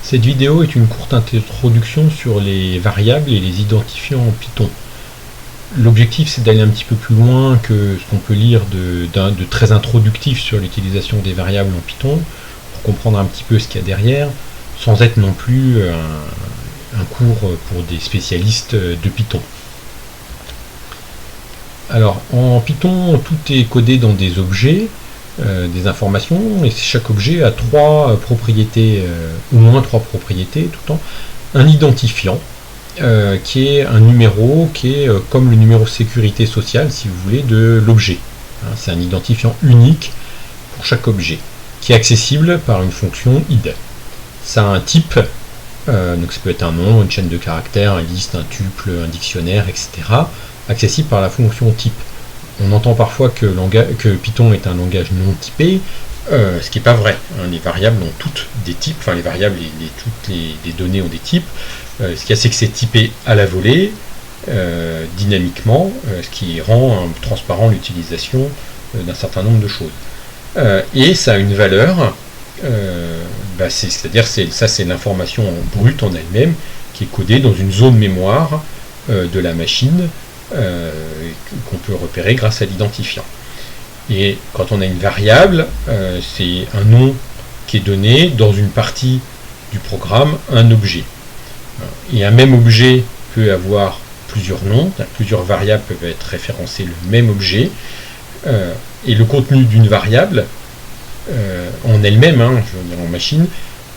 Cette vidéo est une courte introduction sur les variables et les identifiants en Python. L'objectif, c'est d'aller un petit peu plus loin que ce qu'on peut lire de très introductif sur l'utilisation des variables en Python, pour comprendre un petit peu ce qu'il y a derrière, sans être non plus un cours pour des spécialistes de Python. Alors, en Python, tout est codé dans des objets, des informations, et chaque objet a trois propriétés, au moins trois propriétés tout le temps. Un identifiant, qui est un numéro qui est comme le numéro sécurité sociale, si vous voulez, de l'objet. C'est un identifiant unique pour chaque objet, qui est accessible par une fonction id. Ça a un type, donc ça peut être un nom, une chaîne de caractères, une liste, un tuple, un dictionnaire, etc., accessible par la fonction type. On entend parfois que Python est un langage non typé, ce qui n'est pas vrai. Les variables ont toutes des types, enfin les variables et toutes les données ont des types. Ce qu'il y a, c'est que c'est typé à la volée, dynamiquement, ce qui rend transparent l'utilisation d'un certain nombre de choses. Et ça a une valeur, c'est-à-dire ça c'est l'information brute en elle-même, qui est codée dans une zone mémoire de la machine, qu'on peut repérer grâce à l'identifiant. Et quand on a une variable, c'est un nom qui est donné dans une partie du programme, un objet. Et un même objet peut avoir plusieurs noms, plusieurs variables peuvent être référencées le même objet, et le contenu d'une variable, en elle-même, je veux dire en machine,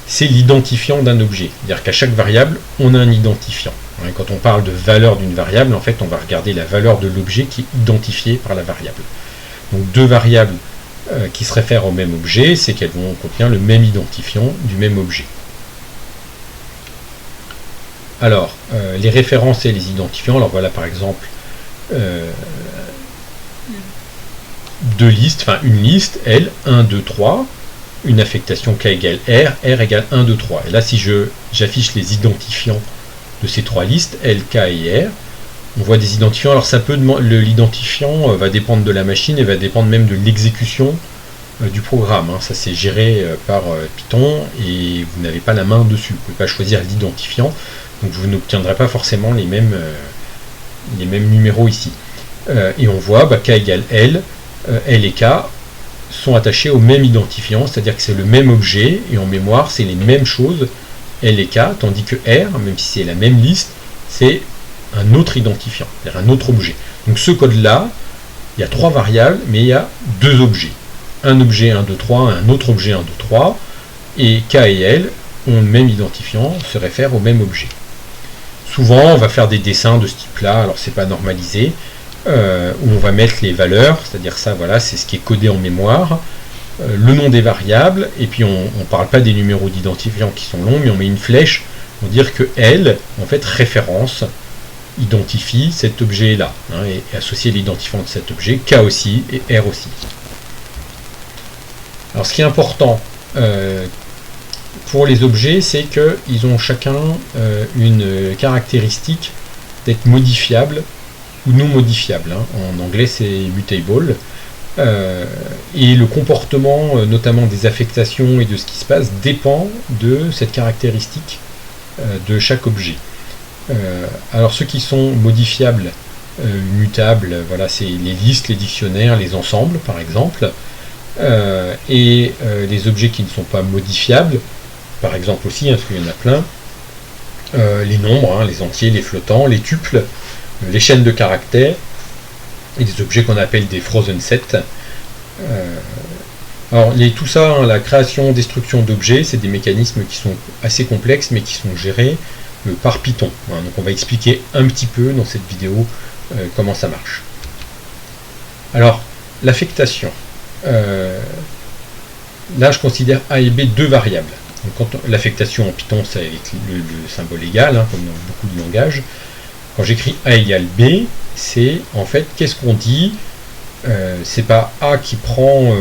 c'est l'identifiant d'un objet. C'est-à-dire qu'à chaque variable, on a un identifiant. Quand on parle de valeur d'une variable, en fait, on va regarder la valeur de l'objet qui est identifié par la variable. Donc deux variables qui se réfèrent au même objet, c'est qu'elles vont contenir le même identifiant du même objet. Alors, les références et les identifiants, alors voilà par exemple deux listes, enfin une liste, L, 1, 2, 3, une affectation K égale R, R égale 1, 2, 3. Et là, si j'affiche les identifiants de ces trois listes, L, K et R, on voit des identifiants. Alors ça peut l'identifiant va dépendre de la machine et va dépendre même de l'exécution du programme. Ça c'est géré par Python et vous n'avez pas la main dessus. Vous ne pouvez pas choisir l'identifiant, donc vous n'obtiendrez pas forcément les mêmes numéros ici. Et on voit K égale L, L et K sont attachés au même identifiant, c'est-à-dire que c'est le même objet, et en mémoire, c'est les mêmes choses, L et K, tandis que R, même si c'est la même liste, c'est un autre identifiant, c'est-à-dire un autre objet. Donc ce code-là, il y a trois variables, mais il y a deux objets. Un objet 1, 2, 3, un autre objet 1, 2, 3, et K et L ont le même identifiant, se réfèrent au même objet. Souvent, on va faire des dessins de ce type-là, alors c'est pas normalisé, où on va mettre les valeurs, c'est-à-dire ça, voilà, c'est ce qui est codé en mémoire, le nom des variables, et puis on ne parle pas des numéros d'identifiants qui sont longs, mais on met une flèche pour dire que L, en fait, référence, identifie cet objet-là, et associe l'identifiant de cet objet, K aussi, et R aussi. Alors ce qui est important pour les objets, c'est qu'ils ont chacun une caractéristique d'être modifiable ou non modifiable. En anglais, c'est mutable. Et le comportement, notamment des affectations et de ce qui se passe, dépend de cette caractéristique de chaque objet. Alors ceux qui sont modifiables, mutables, voilà, c'est les listes, les dictionnaires, les ensembles par exemple, et les objets qui ne sont pas modifiables, par exemple aussi, parce qu'il y en a plein, les nombres, les entiers, les flottants, les tuples, les chaînes de caractères, et des objets qu'on appelle des frozen sets. Alors tout ça, la création, destruction d'objets, c'est des mécanismes qui sont assez complexes, mais qui sont gérés par Python. Donc on va expliquer un petit peu dans cette vidéo comment ça marche. Alors, l'affectation. Là, je considère A et B deux variables. Donc, l'affectation en Python, c'est avec le symbole égal, comme dans beaucoup de langages. Quand j'écris A égale B, c'est en fait, qu'est-ce qu'on dit? C'est pas A qui prend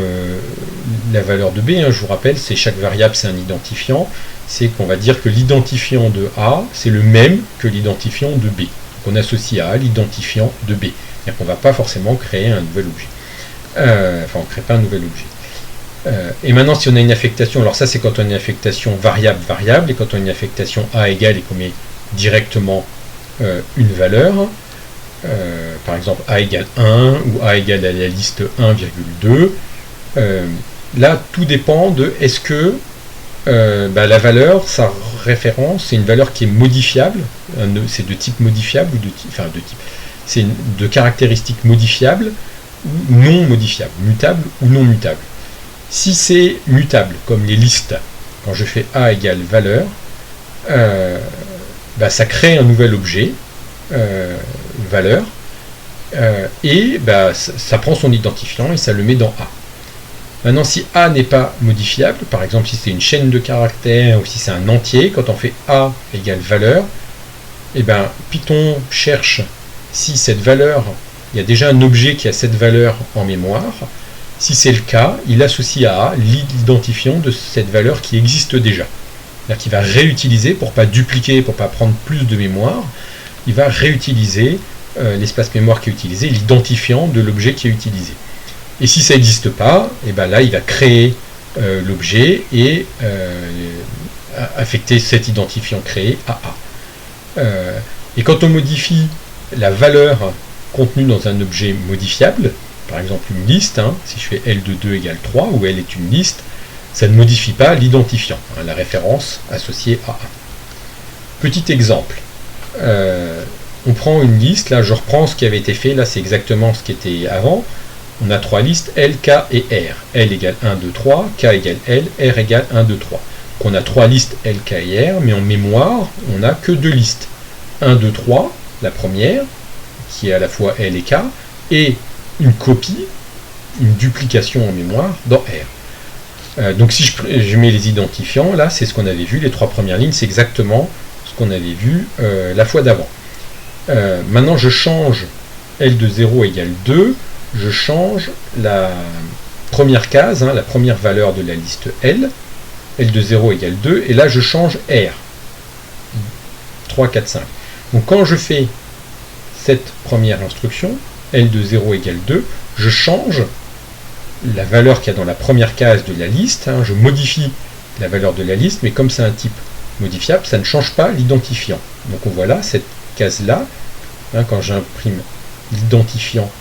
la valeur de B, je vous rappelle, c'est chaque variable, c'est un identifiant. C'est qu'on va dire que l'identifiant de A, c'est le même que l'identifiant de B. Donc on associe à A l'identifiant de B. C'est-à-dire qu'on ne va pas forcément créer un nouvel objet. Enfin, on ne crée pas un nouvel objet. Et maintenant, si on a une affectation, alors ça c'est quand on a une affectation variable, et quand on a une affectation A égale et qu'on met directement une valeur, par exemple A égale 1 ou A égale à la liste 1,2, là tout dépend de est-ce que la valeur, sa référence, c'est une valeur qui est modifiable, c'est de type modifiable ou c'est de caractéristiques modifiables ou non modifiables, mutable ou non mutable. Si c'est mutable, comme les listes, quand je fais A égale valeur, ça crée un nouvel objet, valeur, et ça prend son identifiant et ça le met dans A. Maintenant, si A n'est pas modifiable, par exemple si c'est une chaîne de caractères ou si c'est un entier, quand on fait A égale valeur, Python cherche si cette valeur, il y a déjà un objet qui a cette valeur en mémoire. Si c'est le cas, il associe à A l'identifiant de cette valeur qui existe déjà. C'est-à-dire qu'il va réutiliser, pour ne pas dupliquer, pour ne pas prendre plus de mémoire, il va réutiliser l'espace mémoire qui est utilisé, l'identifiant de l'objet qui est utilisé. Et si ça n'existe pas, là il va créer l'objet et affecter cet identifiant créé à A. Et quand on modifie la valeur contenue dans un objet modifiable, par exemple une liste, si je fais L de 2 égale 3, où L est une liste, ça ne modifie pas l'identifiant, la référence associée à A. Petit exemple, on prend une liste, là je reprends ce qui avait été fait, là c'est exactement ce qui était avant, on a trois listes, L, K et R. L égale 1, 2, 3, K égale L, R égale 1, 2, 3. Donc on a trois listes L, K et R, mais en mémoire, on n'a que deux listes. 1, 2, 3, la première, qui est à la fois L et K, et une copie, une duplication en mémoire dans R. Donc si je mets les identifiants, là c'est ce qu'on avait vu, les trois premières lignes, c'est exactement ce qu'on avait vu la fois d'avant. Maintenant je change L de 0 égale 2, je change la première case, la première valeur de la liste L, L de 0 égale 2, et là je change R, 3, 4, 5. Donc quand je fais cette première instruction, L de 0 égale 2, je change la valeur qu'il y a dans la première case de la liste, je modifie la valeur de la liste, mais comme c'est un type modifiable, ça ne change pas l'identifiant. Donc on voit là, cette case-là, quand j'imprime l'identifiant,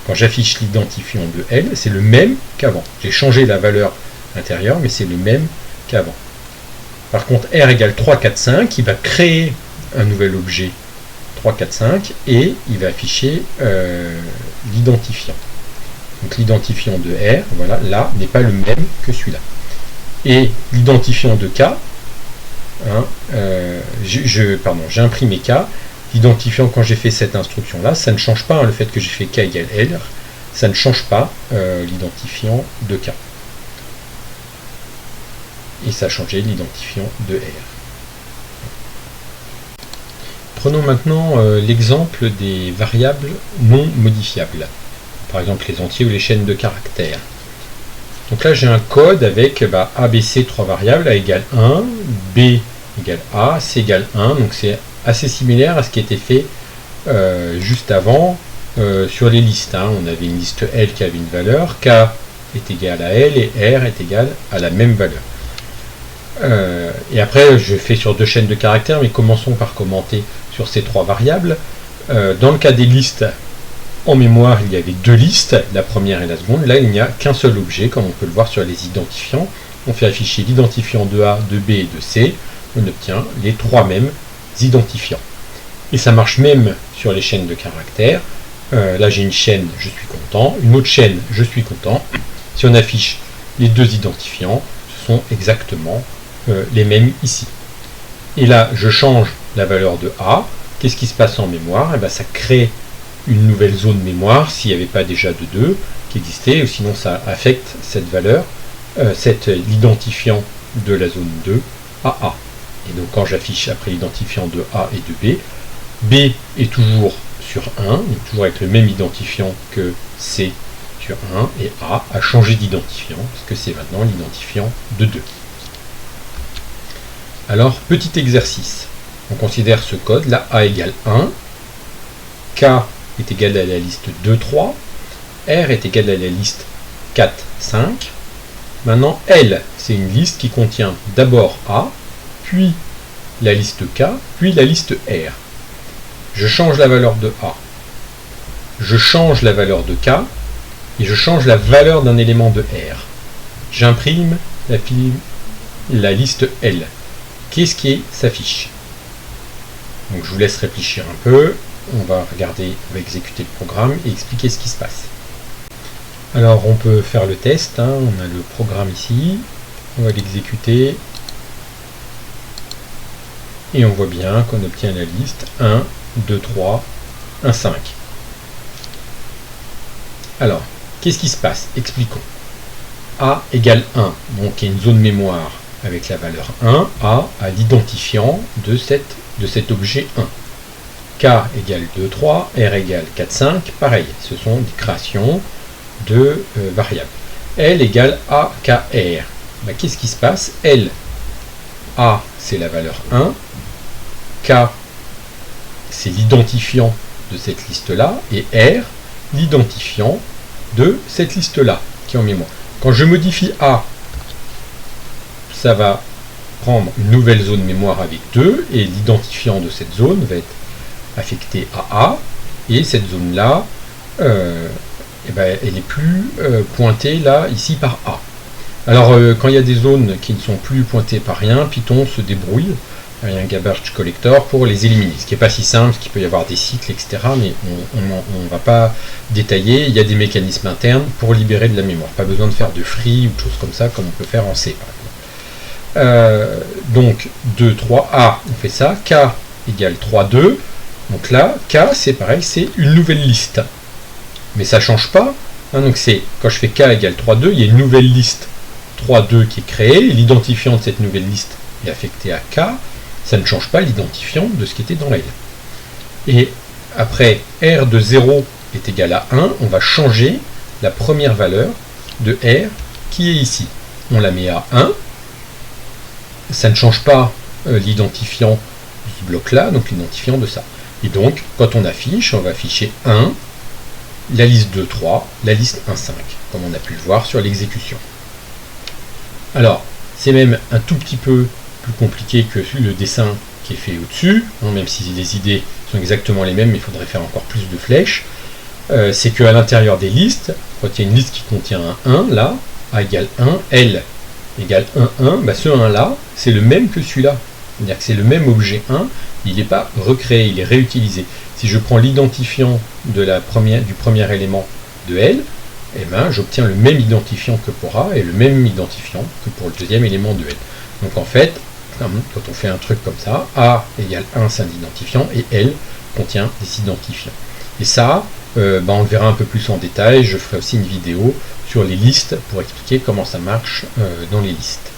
quand j'affiche l'identifiant de L, c'est le même qu'avant. J'ai changé la valeur intérieure, mais c'est le même qu'avant. Par contre, R égale 3, 4, 5, il va créer un nouvel objet 3, 4, 5, et il va afficher l'identifiant. Donc l'identifiant de R, voilà, là, n'est pas le même que celui-là. Et l'identifiant de K, j'ai imprimé K, l'identifiant quand j'ai fait cette instruction-là, ça ne change pas, le fait que j'ai fait K égale L, ça ne change pas l'identifiant de K. Et ça a changé l'identifiant de R. Prenons maintenant l'exemple des variables non modifiables. Par exemple les entiers ou les chaînes de caractères. Donc là j'ai un code avec A, B, C, trois variables, A égale 1, B égale A, C égale 1, donc c'est assez similaire à ce qui était fait juste avant sur les listes. On avait une liste L qui avait une valeur, K est égal à L et R est égal à la même valeur. Et après je fais sur deux chaînes de caractères, mais commençons par commenter sur ces trois variables. Dans le cas des listes, en mémoire il y avait deux listes, la première et la seconde. Là il n'y a qu'un seul objet, comme on peut le voir sur les identifiants. On fait afficher l'identifiant de A, de B et de C, on obtient les trois mêmes identifiants. Et ça marche même sur les chaînes de caractères. Là j'ai une chaîne, je suis content, une autre chaîne, je suis content. Si on affiche les deux identifiants, ce sont exactement les mêmes ici. Et là je change la valeur de A. Qu'est-ce qui se passe en mémoire? Ça crée une nouvelle zone mémoire s'il n'y avait pas déjà de 2 qui existait, ou sinon ça affecte cette valeur, l'identifiant de la zone 2 à A. Et donc quand j'affiche après l'identifiant de A et de B, B est toujours sur 1, donc toujours avec le même identifiant que C sur 1, et A a changé d'identifiant, parce que c'est maintenant l'identifiant de 2. Alors, petit exercice. On considère ce code, là, A égale 1, K est égal à la liste 2, 3, R est égal à la liste 4, 5, Maintenant, L, c'est une liste qui contient d'abord A, puis la liste K, puis la liste R. Je change la valeur de A, je change la valeur de K, et je change la valeur d'un élément de R. J'imprime la liste L. Qu'est-ce qui s'affiche? Donc je vous laisse réfléchir un peu. On va regarder, on va exécuter le programme et expliquer ce qui se passe. Alors on peut faire le test, hein. On a le programme ici, on va l'exécuter et on voit bien qu'on obtient la liste 1, 2, 3, 1, 5. Alors, qu'est-ce qui se passe? Expliquons. A égale 1, donc il y a une zone mémoire avec la valeur 1, A à l'identifiant de cet objet 1. K égale 2, 3, R égale 4, 5, pareil, ce sont des créations de variables. L égale A, K, R. Ben, qu'est-ce qui se passe? L, A, c'est la valeur 1, K, c'est l'identifiant de cette liste-là, et R, l'identifiant de cette liste-là, qui est en mémoire. Quand je modifie A, ça va prendre une nouvelle zone mémoire avec 2, et l'identifiant de cette zone va être affecté à A, et cette zone-là, elle est plus pointée là, ici, par A. Alors, quand il y a des zones qui ne sont plus pointées par rien, Python se débrouille, il y a un garbage collector pour les éliminer. Ce qui n'est pas si simple, parce qu'il peut y avoir des cycles, etc., mais on ne va pas détailler. Il y a des mécanismes internes pour libérer de la mémoire. Pas besoin de faire de free ou de choses comme ça, comme on peut faire en C, par exemple. Donc, 2, 3, A, on fait ça. K égale 3, 2. Donc là, K, c'est pareil, c'est une nouvelle liste. Mais ça ne change pas. Hein, donc quand je fais K égale 3, 2, il y a une nouvelle liste 3, 2 qui est créée. L'identifiant de cette nouvelle liste est affecté à K. Ça ne change pas l'identifiant de ce qui était dans L. Et après, R de 0 est égal à 1, on va changer la première valeur de R qui est ici. On la met à 1. Ça ne change pas l'identifiant de ce bloc-là, donc l'identifiant de ça. Et donc, quand on affiche, on va afficher 1, la liste 2, 3, la liste 1, 5, comme on a pu le voir sur l'exécution. Alors, c'est même un tout petit peu plus compliqué que le dessin qui est fait au-dessus, hein, même si les idées sont exactement les mêmes, mais il faudrait faire encore plus de flèches. C'est qu'à l'intérieur des listes, quand il y a une liste qui contient un 1, là, A égale 1, L égale 1, 1, bah ce 1 là, c'est le même que celui-là. C'est-à-dire que c'est le même objet 1, il n'est pas recréé, il est réutilisé. Si je prends l'identifiant du premier élément de L, eh ben, j'obtiens le même identifiant que pour A et le même identifiant que pour le deuxième élément de L. Donc en fait, quand on fait un truc comme ça, A égale 1, c'est un identifiant, et L contient des identifiants. Et ça, on le verra un peu plus en détail. Je ferai aussi une vidéo sur les listes pour expliquer comment ça marche dans les listes.